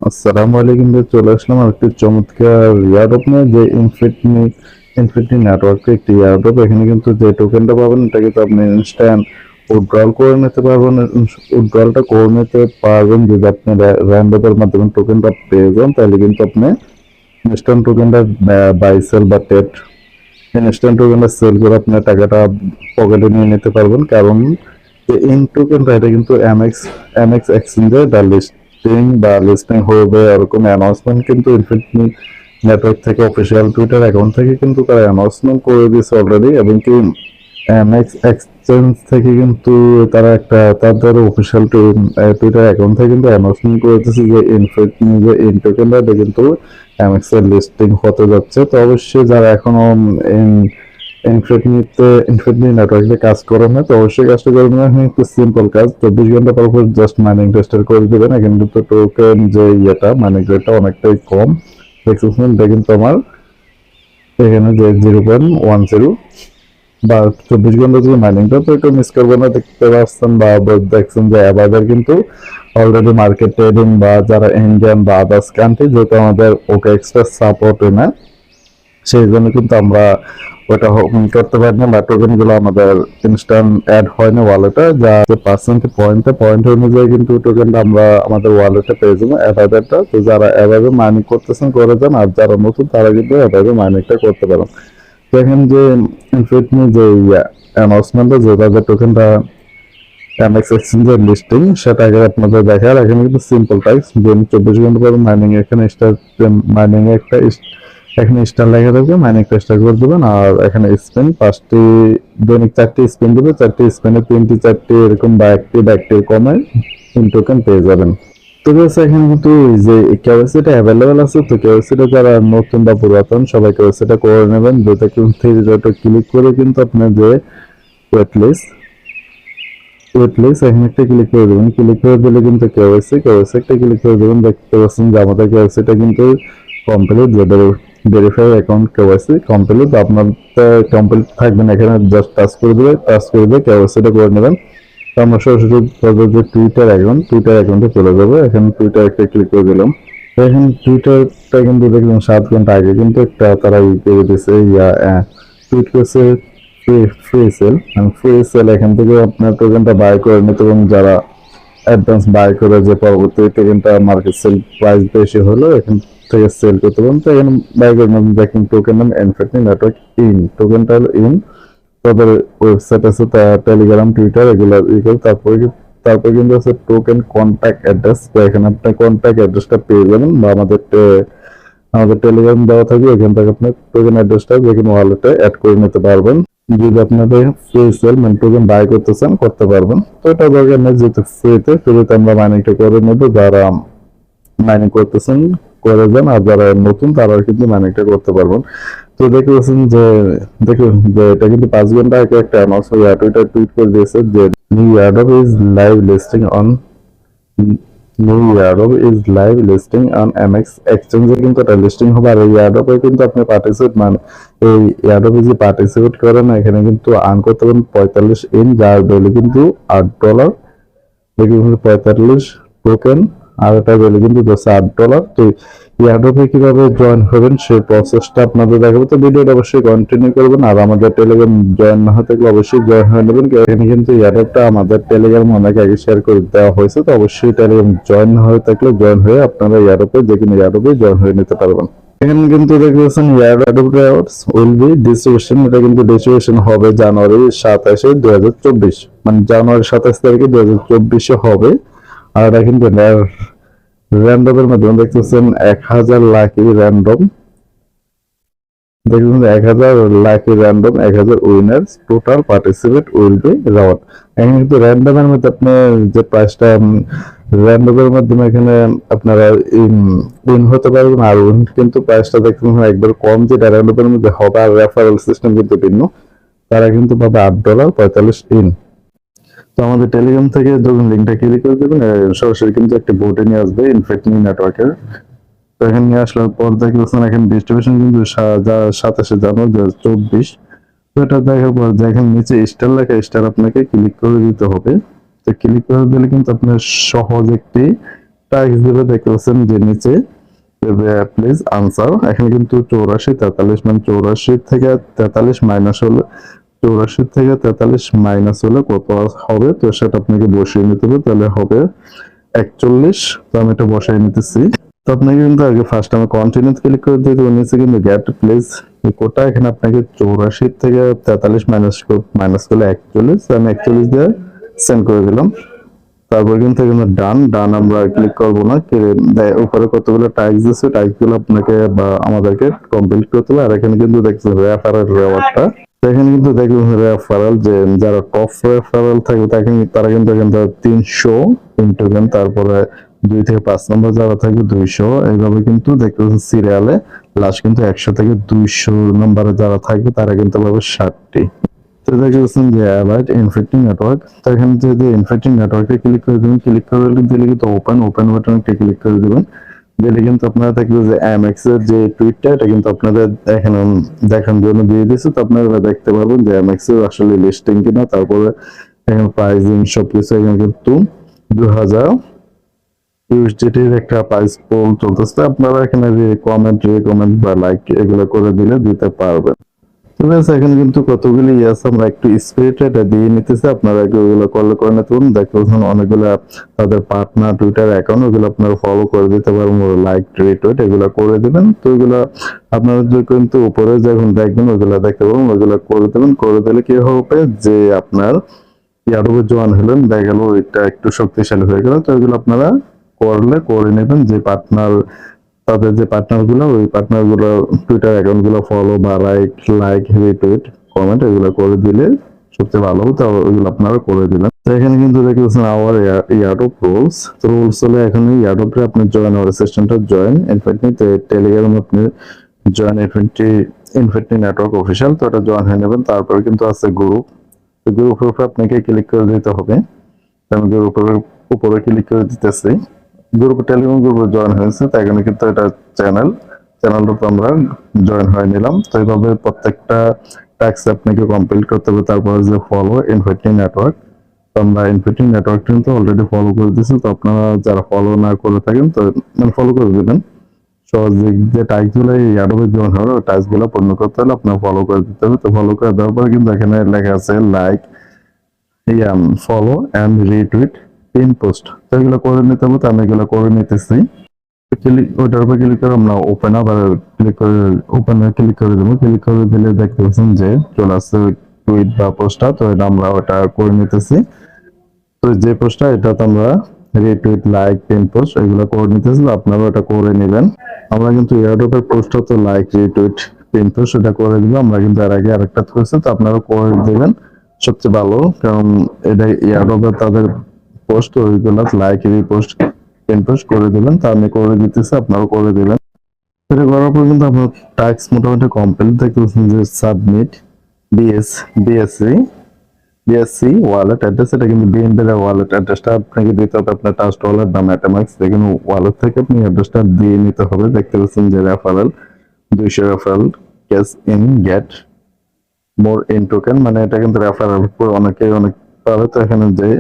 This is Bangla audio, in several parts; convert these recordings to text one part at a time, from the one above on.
আসসালামু আলাইকুম চলে আসলাম আর একটি চমৎকার এয়ারড্রপ নিয়ে যে ইনফিনিটি নেটওয়ার্কে একটি এয়ারড্রপ। এখানে কিন্তু যে টোকেনটা পাবেন এটা কিন্তু আপনি ইনস্ট্যান্ট উইথড্রল করে নিতে পারবেন। উইথড্রলটা করে নিতে পারবেন যদি আপনি র্যান্ডমের মাধ্যমে টোকেনটা পেয়ে যান, তাহলে কিন্তু আপনি ইনস্ট্যান্ট টোকেনটা বাই সেল বা ট্রেড ইনস্ট্যান্ট টোকেনটা সেল করে আপনার টাকাটা পকেটে নিয়ে নিতে পারবেন। কারণ ইন টোকেনটা এটা কিন্তু এমএক্স এক্সচেঞ্জে দ্য লিস্টিং হবে এরকম অ্যানাউন্সমেন্ট কিন্তু ইনফিনিটি নেটওয়ার্ক থেকে অফিসিয়াল টুইটার অ্যাকাউন্ট থেকে কিন্তু তারা অ্যানাউন্সমেন্ট করে দিয়েছে অলরেডি। এবং কি এমএক্স এক্সচেঞ্জ থেকে কিন্তু তারা একটা তাদের অফিসিয়াল টুইটার অ্যাকাউন্ট থেকে কিন্তু অ্যানাউন্সমেন্ট করে দিয়েছে যে ইনফিনিটি যে ইন টোকেনটা এটা কিন্তু এমএক্স এর লিস্টিং হতে যাচ্ছে। তো অবশ্যই যারা এখনো ইনফিনিটি নেটওয়ার্কে কাজ করেন না, তো অবশ্যই কাজটা করবেন। এখানে একটু সিম্পল কাজ, 24 ঘন্টা পর পর জাস্ট মাইনিং টেস্টার করে দেবেন। এখানে কিন্তু টোকেন যে ইয়েটা মাইনিং রেটটা অনেকটাই কম দেখতেছেন। এটা কিন্তু আমার এখানে যে 0.10 বা 24 ঘন্টা যে মাইনিংটা, তো একটু মিস করবেন না। দেখতে পাচ্ছেন বা দেখছেন যে অ্যাভাইভার কিন্তু অলরেডি মার্কেট ট্রেডিং বা যারা ইন্ডিয়ান বা আদার্স কান্ট্রি, যেহেতু আমাদের ওকে এক্সট্রা সাপোর্ট না, সেই জন্য কিন্তু আমরা ওটা করতে পারি না বা টোকেন গুলো আমাদের ইনস্ট্যান্ট অ্যাড হয় না ওয়ালেটে। যা পার্সেন্ট পয়েন্ট অনুযায়ী কিন্তু টোকেনটা আমরা আমাদের ওয়ালেটে পেয়ে যাবো অ্যাভাইভারটা। তো যারা অ্যাভাইভার মাইনিং করতেছেন করে যান, আর যারা নতুন তারা কিন্তু অ্যাভাইভার মাইনিংটা করতে পারেন। তো এখন যে ইনফিনিটি যে অ্যানাউন্সমেন্টে যে তাদের টোকেনটা এমএক্স এক্সচেঞ্জের লিস্টিং, সেটা আগে আপনাদের দেখার। এখানে কিন্তু সিম্পল টাইপ যে 24 ঘন্টা পর মাইনিং এখানে স্টার্ট মাইনিং একটা এখানে স্টার লেখা থাকবে, মাইনিংটা স্টার্ট করে দেবেন। আর এখানে স্পিন 5টি দৈনিক 4টি স্পিন দেবে, 4টি স্পিনে 3টি 4টি এরকম বা একটির কমে 3 টোকেন পেয়ে যাবেন। তো এখানে কিন্তু যে কেওয়াইসিটা অ্যাভেলেবেল আছে। তো কেওয়াইসিটা যারা নতুন বা পুরাতন সবাই কেওয়াইসিটা করে নেবেন। যেটা কিন্তু ক্লিক করে কিন্তু আপনার যে ওয়েট লিস্ট এখানে একটা ক্লিক করে দেবেন। ক্লিক করে দিলে কিন্তু কেওয়াইসি একটা ক্লিক করে দেবেন। দেখতে পাচ্ছেন যে আমাদের কেওয়াইসিটা কিন্তু কমপ্লিট। যাদের ভেরিফাই অ্যাকাউন্ট কেওয়াইসি কমপ্লিট, আপনার কমপ্লিট থাকবেন। এখানে জাস্ট টাচ করে দিয়ে কেওয়াইসিটা করে নেবেন। তো আমরা সরাসরি যে টুইটার অ্যাকাউন্টে চলে যাবো। এখানে টুইটার একটা ক্লিক করে দিলাম। এখন টুইটারটা কিন্তু দেখলাম 7 ঘন্টা আগে কিন্তু একটা তারা করে দিয়েছে টুইট করেছে ফ্রি সেল। এখান থেকে আপনার টোকেনটা বাই করে নিতে এবং যারা অ্যাডভান্স বাই করে যে পরবর্তী টোকেনটা মার্কেট সেল প্রাইস বেশি হলো এখান থেকে সেল করতে পারেন। তো এখানে বাই করে নেবেন। দেখেন টোকেন নাম ইনফিনিটি নেটওয়ার্ক টোকেনটা হলো তাদের ওয়েবসাইট আছে, টেলিগ্রাম, টুইটার এগুলো। তারপরে কিন্তু আছে টোকেন কন্ট্যাক্ট অ্যাড্রেস। তো এখানে আপনার কন্ট্যাক্ট অ্যাড্রেসটা পেয়ে যাবেন বা আমাদের টেলিগ্রাম দেওয়া থাকবে। এখান থেকে আপনার টোকেন অ্যাড্রেসটা যে কোনো ওয়ালেটে অ্যাড করে নিতে পারবেন। যদি আপনাদের ফ্রি সেল মানে টোকেন বাই করতে চান করতে পারবেন। তো এটা দরকার নেই, যেহেতু ফ্রিতে আমরা মাইনিংটা করে নেবো। যারা মাইনিং করতেছেন করে যান, আর যারা নতুন তারা কিন্তু মাইনিংটা করতে পারবেন। তো দেখতেছেন যে দেখুন যে এটা কিন্তু 5 ঘন্টা আগে একটা টুইট করে দিয়েছে যে new airdrop is live listing on MX এক্সচেঞ্জে কিন্তু এটা লিস্টিং হবে। আর এই এয়ারড্রপে কিন্তু আপনি এই এয়ারড্রপে যে পার্টিসিপেট করেন এখানে কিন্তু আর্ন করতে পারেন 45 যার ভ্যালু কিন্তু $8। দেখুন 45 টোকেন, আর এটা ভ্যালু কিন্তু $8। তো এয়ারড্রপে কিভাবে জয়েন হবেন সেই প্রসেসটা আপনাদের দেখাবো। তো ভিডিওটা অবশ্যই কন্টিনিউ করবেন। আর আমাদের টেলিগ্রাম জয়েন না হয়ে থাকলে অবশ্যই জয়েন হয়ে নেবেন। এখানে কিন্তু এয়ারড্রপটা আমাদের টেলিগ্রাম অনেক আগে শেয়ার করে দেওয়া হয়েছে। তো অবশ্যই টেলিগ্রাম জয়েন না হয়ে থাকলে জয়েন হয়ে আপনারা এয়ারড্রপে যে কোনো এয়ারড্রপে জয়েন হয়ে নিতে পারবেন। এখানে কিন্তু দেখতেছেন এয়ারড্রপ উইল বি ডিস্ট্রিবিউশন। এটা কিন্তু ডিস্ট্রিবিউশন হবে জানুয়ারি 27, 2024, মানে জানুয়ারি 27 তারিখে 2024 হবে। আর এটা কিন্তু র্যান্ডমের মাধ্যমে দেখতেছেন 1000 লাকি র্যান্ডম। দেখুন 1000 lucky random, 1000 winners total participate will be round. এখানে কিন্তু র্যান্ডমের মধ্যে আপনি যে প্রাইসটা র্যান্ডমের মাধ্যমে এখানে আপনারা উইন হতে পারবেন। আর উইন কিন্তু প্রাইসটা দেখুন একবার কম, যেটা র্যান্ডমের মধ্যে হবে। আর রেফারেল সিস্টেম কিন্তু ভিন্ন, তারা কিন্তু পাবে $8.45। তো আমাদের টেলিগ্রাম থেকে ধরুন লিঙ্কটা ক্লিক করে দেবেন, সরাসরি কিন্তু একটা বোর্ডে নিয়ে আসবে ইনফিনিটি নেটওয়ার্কের। তো এখানে নিয়ে আসার পর দেখবেন এখানে ডিস্ট্রিবিউশন কিন্তু 27 জানুয়ারি 2024। তো এটা দেখার পর দেখেন নিচে স্টার লেখা, স্টার আপনাকে ক্লিক করে দিতে হবে। তো ক্লিক করে দিলে কিন্তু আপনার সহজ একটি ট্যাক্স দিলে দেখতে পাচ্ছেন যে নিচে প্লিজ আনসার, এখানে কিন্তু 84 43 মানে 84 থেকে 43 মাইনাস হলে 84 থেকে 43 মাইনাস হলে কত হবে, তো সেটা আপনাকে বসিয়ে নিতে হবে। তাহলে হবে 41। তো আমি এটা বসাই নিতেছি। তো আপনাকে কিন্তু আগে ফার্স্ট আমি কন্টিনিউ ক্লিক করে দিতে হবে। নিচে কিন্তু গেট প্লেস কোটা, এখানে আপনাকে 84 থেকে 43 মাইনাস করলে 41, আমি 41 দিয়ে সেন্ড করে দিলাম। তারপর কিন্তু এখানে ডান আমরা ক্লিক করবো না, উপরে কতগুলো টাইপস আছে, টাইপস গুলো আপনাকে বা আমাদেরকে কমপ্লিট করতে হবে। আর এখানে কিন্তু দেখছেন রেফারেল রেওয়ার্ডটা, এখানে কিন্তু দেখবেন রেফারেল যে যারা টপ রেফারেল থাকবে তারা কিন্তু এখানে 300 টোকেন, তারপরে 2 থেকে 5 নম্বর যারা থাকবে 200, এইভাবে কিন্তু দেখতে পাচ্ছেন সিরিয়ালে লাস্ট কিন্তু 100 থেকে 200 নম্বরে যারা থাকবে তারা কিন্তু পাবে 60টি। তো দেখতে পাচ্ছেন যে অ্যাভাইড ইনফেক্টিং নেটওয়ার্ক, তো এখানে যদি ইনফেক্টিং নেটওয়ার্কে ক্লিক করে দেবেন, ক্লিক করে দিলে কিন্তু ওপেন বাটনে ক্লিক করে দেবেন, দিলে কিন্তু আপনারা দেখবেন যে এমএক্স এর যে টুইটটা এটা কিন্তু আপনাদের এখানে দেখার জন্য দিয়ে দিয়েছে। তো আপনারা দেখতে পারবেন যে এমএক্স এর আসলে লিস্টিং কিনা, তারপরে এখানে প্রাইসিং সবকিছু এখানে কিন্তু 2000 ইউএসডিটির একটা প্রাইস পোল চলতেছে। আপনারা এখানে কমেন্ট বা লাইক এগুলো করে দিতে পারবেন। তো গাইস এখানে কিন্তু কতগুলি আছে, আমরা একটু স্পিড এটা দিয়ে নিতেছি, আপনারা এগুলো করে নিতে পারেন। দেখুন অনেকগুলো তাদের পার্টনার টুইটার অ্যাকাউন্ট, ওগুলো আপনারা ফলো করে দিতে পারবেন, লাইক রিটুইট এগুলো করে দিবেন। তো এগুলো আপনারা কিন্তু উপরে যখন দেখবেন ওইগুলো দেখতে পাবেন, ওইগুলো করে দেবেন। করে দিলে কি হবে যে আপনার ইয়ারোবে জয়েন হলেন, দেখা গেল এটা একটু শক্তিশালী হয়ে গেল। তো এগুলো আপনারা করে নেবেন, যে পার্টনার তাদের যে পার্টনার গুলো, ওই পার্টনার গুলো টুইটার অ্যাকাউন্ট গুলো ফলো বা লাইক রিটুইট কমেন্ট এগুলো করে দিলে সবচেয়ে ভালো হবে। তো ওইগুলো আপনারা করে দিবেন। তো এখানে কিন্তু দেখতেছেন আওয়ার ইয়ারড্রপ রুলস, তো রুলস হলে এখানে ইয়ারড্রপে আপনি জয়েন হওয়ার সিস্টেমটা জয়েন ইনফিনিটি টেলিগ্রাম আপনি জয়েন ইনফিনিটি নেটওয়ার্ক অফিসিয়াল, তো এটা জয়েন হয়ে নেবেন। তারপরে কিন্তু আছে গ্রুপ, তো গ্রুপের উপর আপনাকে ক্লিক করে দিতে হবে। আমি গ্রুপের উপরে ক্লিক করে দিতেছি। গ্রুপ টেলিগ্রাম গ্রুপে জয়েন হয়েছে, তাই এখানে কিন্তু এটা চ্যানেলটা আমরা জয়েন হয়ে নিলাম। তো এইভাবে প্রত্যেকটা টাস্ক আপনাকে কমপ্লিট করতে হবে। তারপরে যে ফলো ইনফিনিটি নেটওয়ার্ক, তো আমরা ইনফিনিটি নেটওয়ার্ক কিন্তু অলরেডি ফলো করে দিয়েছি। তো আপনারা যারা ফলো না করে থাকেন তো ফলো করে দেবেন। সহজে যে টাস্ক গুলো ইয়ারোবে জয়েন হবে, ওই টাস্ক গুলো পূর্ণ করতে হলে আপনার ফলো করে দিতে হবে। তো ফলো করে দেওয়ার পরে কিন্তু এখানে লেখা আছে like follow and retweet pin post, তো এগুলো করে নিতে হবে। তো আমি এগুলো করে নিতেছি। ওইটার উপর ক্লিক করে আমরা ওপেনে ক্লিক করে দেবো। ক্লিক করে দিলে দেখতে পাচ্ছেন যে চলে আসছে টুইট বা পোস্টটা, তো এটা আমরা ওটা করে নিতেছি। তো যে পোস্টটা এটা তো আমরা রিটুইট লাইক পিন পোস্ট এগুলো করে নিতেছি, আপনারা ওটা করে নেবেন। আমরা কিন্তু এয়ারড্রপের পোস্টটা তো লাইক রিটুইট পিন পোস্ট এটা করে দিব, আমরা কিন্তু এর আগে আরেকটা করেছি, তো আপনারা করে দিবেন সবচেয়ে ভালো, কারণ এটা এয়ারড্রপে তাদের পোস্ট ওইগুলো লাইক রিপোস্ট পিন পোস্ট করে দিবেন। তা আমি করে দিতেছি, আপনারাও করে দিবেন। এটা করার পর কিন্তু আপনার টাস্ক মোটামুটি কমপ্লিট। দেখতে পাচ্ছেন যে সাবমিট বিএসসি ওয়ালেট অ্যাড্রেস, এটা কিন্তু বিএনপি এর ওয়ালেট অ্যাড্রেসটা আপনাকে দিতে হবে, আপনার ট্রাস্ট ওয়ালেট বা মেটামাক্স দেখুন ওয়ালেট থেকে আপনি অ্যাড্রেসটা দিয়ে নিতে হবে। দেখতে পাচ্ছেন যে referral 200 referral cash in get more in token, মানে এটা কিন্তু রেফারেল অনেক পাবে। তো এখানে যে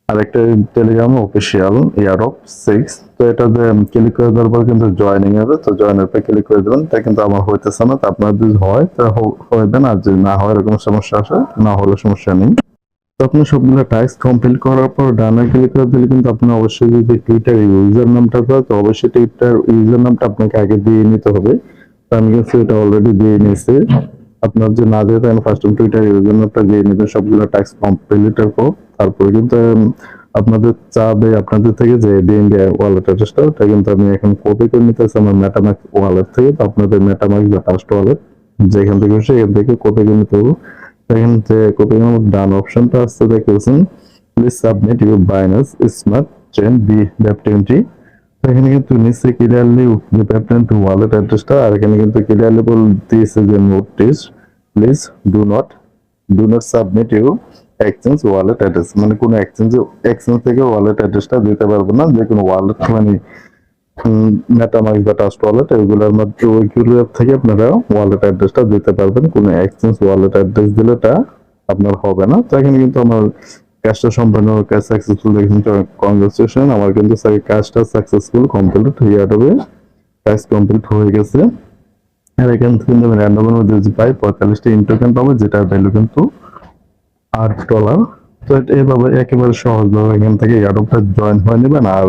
আরেকটা টেলিগ্রাম অফিসিয়াল এয়ারড্রপ 6, তো এটা যে ক্লিক করে দেওয়ার পর কিন্তু জয়েনিং হবে। তো জয়েনের পর ক্লিক করে দেবেন, তা কিন্তু আমার হইতেছে না। তো আপনার যদি হয় তা হইবেন, আর যদি না হয় এরকম সমস্যা আসে না হলে সমস্যা নেই। তো আপনি সবগুলো টাস্ক কমপ্লিট করার পর ডানে ক্লিক করে দিলে কিন্তু আপনি অবশ্যই যদি টুইটার ইউজার নামটা পান, তো অবশ্যই টুইটার ইউজার নামটা আপনাকে আগে দিয়ে নিতে হবে। তো আমি কিন্তু এটা অলরেডি দিয়ে নিয়েছি। আপনার যে না দিয়ে থাকেন ফার্স্ট টুইটার ইউজার নামটা দিয়ে নেবেন সবগুলো টাস্ক কমপ্লিটের পর। তারপরে কিন্তু আপনাদের চাবে আপনাদের থেকে যে বিএনবি ওয়ালেট অ্যাড্রেসটা, ওটা কিন্তু আমি এখন কপি করে নিতেছি আমার মেটামাক্স ওয়ালেট থেকে। তো আপনাদের মেটামাক্স বা ট্রাস্ট ওয়ালেট যেখান থেকে সেখান থেকে কপি করে নিতে হবে। দেখেন যে কপি ডান অপশনটা আসছে, দেখতেছেন please submit your Binance smart chain BEP20। এখানে কিন্তু নিচে ক্লিয়ারলি BEP20 ওয়ালেট অ্যাড্রেসটা, আর এখানে কিন্তু ক্লিয়ারলি বলে দিয়েছে যে notice please do not submit your exchange wallet address, মানে কোনো এক্সচেঞ্জ থেকে ওয়ালেট অ্যাড্রেসটা দিতে পারবো না। যে কোনো ওয়ালেট মানে মেটামাক্স বা ট্রাস্ট ওয়ালেট এগুলোর মধ্যে ওইগুলো থেকে আপনারা ওয়ালেট অ্যাড্রেসটা দিতে পারবেন, কোনো এক্সচেঞ্জ ওয়ালেট অ্যাড্রেস দিলে এটা আপনার হবে না। তো এখানে কিন্তু আমার কাজটা সম্পূর্ণ কাজ সাকসেসফুল দেখুন, কংগ্রেচুলেশন, আমার কিন্তু কাজটা সাকসেসফুল কমপ্লিট হয়ে যাবে, কাজ কমপ্লিট হয়ে গেছে। আর এখান থেকে কিন্তু আমি র্যান্ডমের মধ্যে যে পাই 45টা ইনটোকেন পাবো, যেটার ভ্যালু কিন্তু $8। তো এভাবে একেবারে সহজভাবে এখান থেকে এয়ারড্রপটা জয়েন হয়ে নেবেন। আর